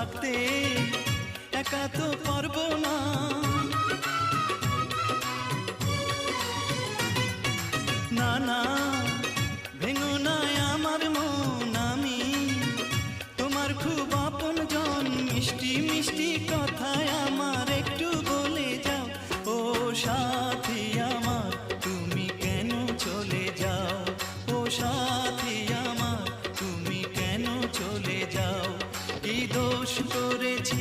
থাকতে একা তো পারবো না। না না ভেঙো না আমার মন, আমি তোমার খুব আপন জন। মিষ্টি মিষ্টি কথায় আমার একটু বলে যাও, ও সাথী আমার তুমি কেন চলে যাও, ও সাথী আমার তুমি কেন চলে যাও। কি দোষ করেছি